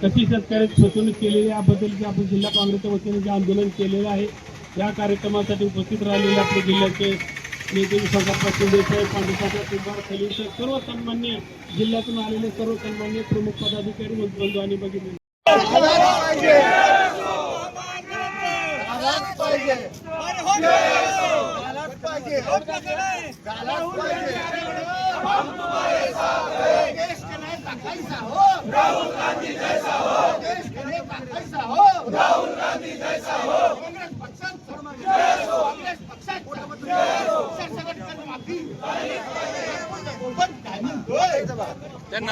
कशी शेतकऱ्याची फसवणूक केलेली याबद्दल आपण जिल्हा काँग्रेसच्या वतीने जे आंदोलन केलेलं आहे या कार्यक्रमासाठी उपस्थित राहिलेले आपले जिल्ह्याचे नेते विशाखापासून देसाई पांडुसाहेब कुंभार खलील सर्व सन्मान्य जिल्ह्यातून आलेले सर्व सन्मान्य प्रमुख पदाधिकारी बंधू आणि भगिनी राहुल गांधी जैसा हो, देश के नेता कैसा हो, राहुल गांधी जैसा हो, कांग्रेस पक्षाचा जय हो, कांग्रेस पक्षाचा जय हो, सरसकट कर्जमाफी पण काय म्हणतोय त्यांना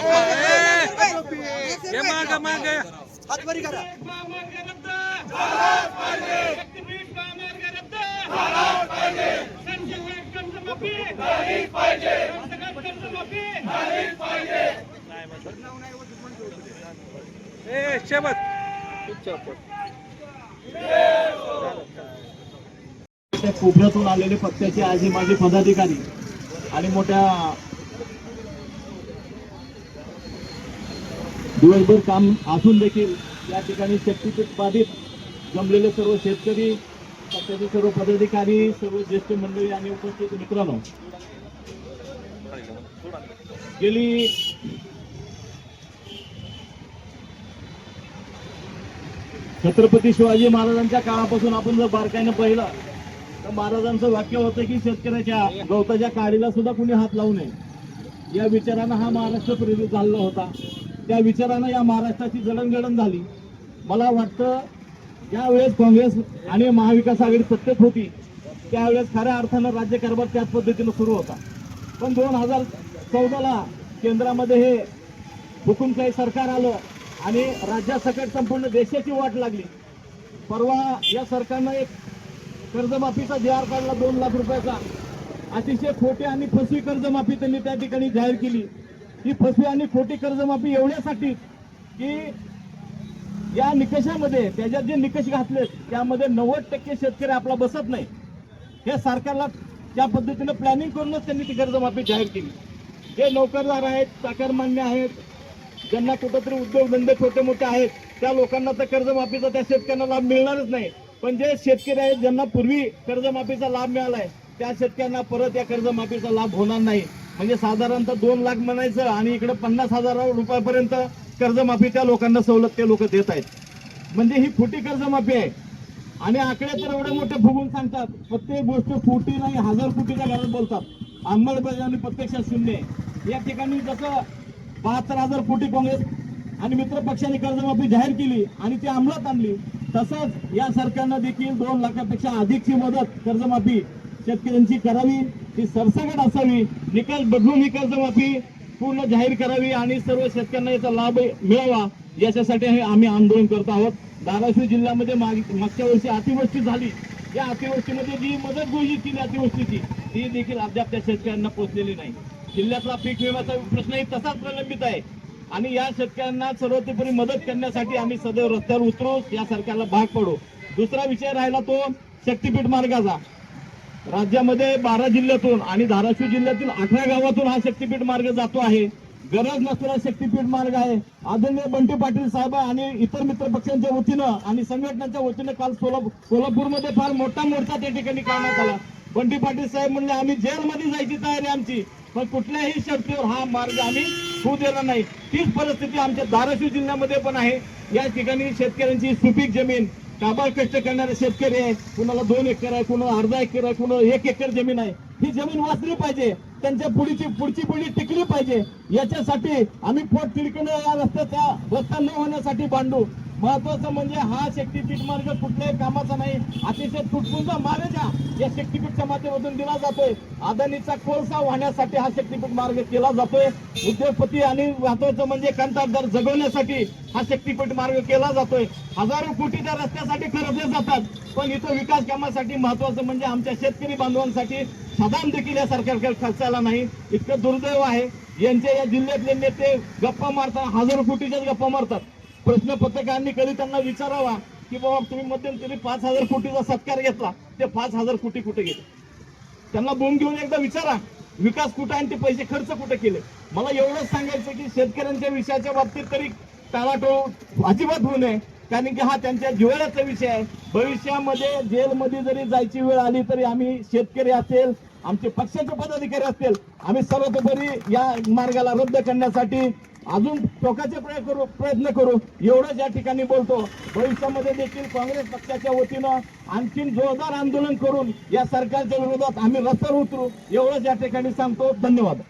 मागे हातवरी करा मार्ग रद्द झालाच पाहिजे शक्तीपीठ मार्ग रद्द झालाच पाहिजे सरसकट कर्जमाफी झालीच पाहिजे सरसकट कर्जमाफी झालीच पाहिजे कोपऱ्यातून आलेले पक्षाचे आजी माजी पदाधिकारी आणि मोठ्या दिवसभर काम असून देखील या ठिकाणी शक्तीपीठ बाधित जमलेले सर्व शेतकरी पक्षाचे सर्व पदाधिकारी सर्व ज्येष्ठ मंडळी आणि उपस्थित मित्रांनो गेली छत्रपती शिवाजी महाराजांच्या काळापासून आपण जर बारकाईनं पाहिलं तर महाराजांचं वाक्य होतं की शेतकऱ्याच्या गवताच्या काडीला सुद्धा कुणी हात लावू नये या विचारानं हा महाराष्ट्र प्रेरित झालेला होता त्या विचारानं या महाराष्ट्राची जडणघडण झाली मला वाटतं ज्यावेळेस काँग्रेस आणि महाविकास आघाडी सत्तेत होती त्यावेळेस खऱ्या अर्थानं राज्यकारभार त्याच पद्धतीनं सुरू होता पण 2014ला केंद्रामध्ये हे हुकुमशाही सरकार आलं आणि राज्यासकट संपूर्ण देशाची वाट लागली परवा या सरकारनं एक कर्जमाफीचा जी आर काढला 2 लाख रुपयाचा अतिशय खोटी आणि फसवी कर्जमाफी त्यांनी त्या ठिकाणी जाहीर केली ही फसवी आणि खोटी कर्जमाफी एवढ्यासाठी की या निकषामध्ये त्याच्यात जे निकष घातले त्यामध्ये 90% शेतकरी आपला बसत नाही हे सरकारला त्या पद्धतीनं प्लॅनिंग करूनच त्यांनी ती कर्जमाफी जाहीर केली जे नोकरदार आहेत चाकरमान्य आहेत ज्यांना कुठंतरी उद्योगधंदे छोटे मोठे आहेत त्या लोकांना तर कर्जमाफीचा त्या शेतकऱ्यांना लाभ मिळणारच नाही पण जे शेतकरी आहेत ज्यांना पूर्वी कर्जमाफीचा लाभ मिळालाय त्या शेतकऱ्यांना परत या कर्जमाफीचा लाभ होणार नाही म्हणजे साधारणतः 2 लाख म्हणायचं आणि इकडे 50,000 रुपयापर्यंत कर्जमाफी त्या लोकांना सवलत ते लोक देत आहेत म्हणजे ही खोटी कर्जमाफी आहे आणि आकडे तर एवढे मोठे फुगून सांगतात प्रत्येक गोष्ट खोटी नाही 1000 कोटीच्या घरात बोलतात अंमलबजावणी प्रत्यक्षात शून्य या ठिकाणी जसं 72,000 कोटी काँग्रेस आणि मित्र पक्षाने कर्जमाफी जाहीर केली आणि ती अंमलात आणली तसंच या सरकारनं देखील 2 लाखापेक्षा अधिकची मदत कर्जमाफी शेतकऱ्यांची करावी ती सरसकट असावी निकाल बदलून ही कर्जमाफी पूर्ण जाहीर करावी आणि सर्व शेतकऱ्यांना याचा लाभ मिळावा याच्यासाठी आम्ही आंदोलन करत आहोत धाराशिव जिल्ह्यामध्ये मागच्या वर्षी अतिवृष्टी झाली या अतिवृष्टीमध्ये जी मदत घोषित केली अतिवृष्टीची ती देखील अद्याप त्या शेतकऱ्यांना पोहोचलेली नाही जिल्ह्यातला पीक विम्याचा प्रश्नही तसाच प्रलंबित आहे आणि या शेतकऱ्यांना सर्वतोपरी मदत करण्यासाठी आम्ही सदैव रस्त्यावर उतरू या सरकारला भाग पडू दुसरा विषय राहिला तो शक्तीपीठ मार्गाचा राज्यामध्ये 12 जिल्ह्यातून आणि धाराशिव जिल्ह्यातील 18 गावातून हा शक्तीपीठ मार्ग जातो आहे गरज नसलेला शक्तीपीठ मार्ग आहे आदरणीय बंटी पाटील साहेब आणि इतर मित्र पक्षांच्या वतीनं आणि संघटनांच्या वतीनं काल सोलापूरमध्ये फार मोठा मोर्चा त्या ठिकाणी काढण्यात आला बंटी पाटील साहेब म्हणले आम्ही जेलमध्ये जायची तयारी आमची पण कुठल्याही शर्तीवर हा मार्ग आम्ही होऊ देणार नाही तीच परिस्थिती आमच्या धाराशिव जिल्ह्यामध्ये पण आहे या ठिकाणी शेतकऱ्यांची सुपीक जमीन काबाड कष्ट करणारे शेतकरी आहे कुणाला 2 एकर आहे कुणाला अर्धा एकर आहे कुणाला 1 एकर जमीन आहे ही जमीन वाचली पाहिजे त्यांच्या पुढची पिढी टिकली पाहिजे याच्यासाठी आम्ही पोट तिडकणं या रस्ता न होण्यासाठी बांधू महत्वाचं म्हणजे हा शक्तीपीठ मार्ग कुठल्याही कामाचा नाही अतिशय तुटपुंजा मार्ग या शक्तीपीठच्या माध्यमातून दिला जातोय अदानीचा कोळसा वाहण्यासाठी हा शक्तीपीठ मार्ग केला जातोय उद्योगपती आणि महत्वाचं म्हणजे कंत्राटदार जगवण्यासाठी हा शक्तीपीठ मार्ग केला जातोय हजारो कोटी त्या रस्त्यासाठी खर्चले जातात पण इथं विकास कामासाठी महत्वाचं म्हणजे आमच्या शेतकरी बांधवांसाठी सदाम देखील या सरकारकडे खर्चाला नाही इतकं दुर्दैव आहे यांच्या या जिल्ह्यातले नेते गप्पा मारतात हजारो कोटीच्याच गप्पा मारतात प्रश्न पत्रकारांनी कधी त्यांना विचारावा की बाबा तुम्ही मध्यंतरी 5,000 कोटीचा सत्कार घेतला ते 5,000 कोटी कुठे गेले त्यांना बोंब घेऊन एकदा विचारा विकास कुठे आणि ते पैसे खर्च कुठे केले मला एवढंच सांगायचं की शेतकऱ्यांच्या विषयाच्या बाबतीत तरी टाळाटोळ अजिबात होऊ नये, कारण की हा त्यांच्या जिव्हाळ्याचा विषय आहे. भविष्यामध्ये जेलमध्ये जरी जायची वेळ आली तरी आम्ही शेतकरी असेल, आमचे पक्षाचे पदाधिकारी असतील, आम्ही सर्वतोपरी या मार्गाला रद्द करण्यासाठी अजून टोकाचे प्रयत्न करू एवढंच या ठिकाणी बोलतो. भविष्यामध्ये देखील काँग्रेस पक्षाच्या वतीनं आणखीन जोरदार आंदोलन करून या सरकारच्या विरोधात आम्ही रस्त्यावर उतरू एवढंच या ठिकाणी सांगतो. धन्यवाद.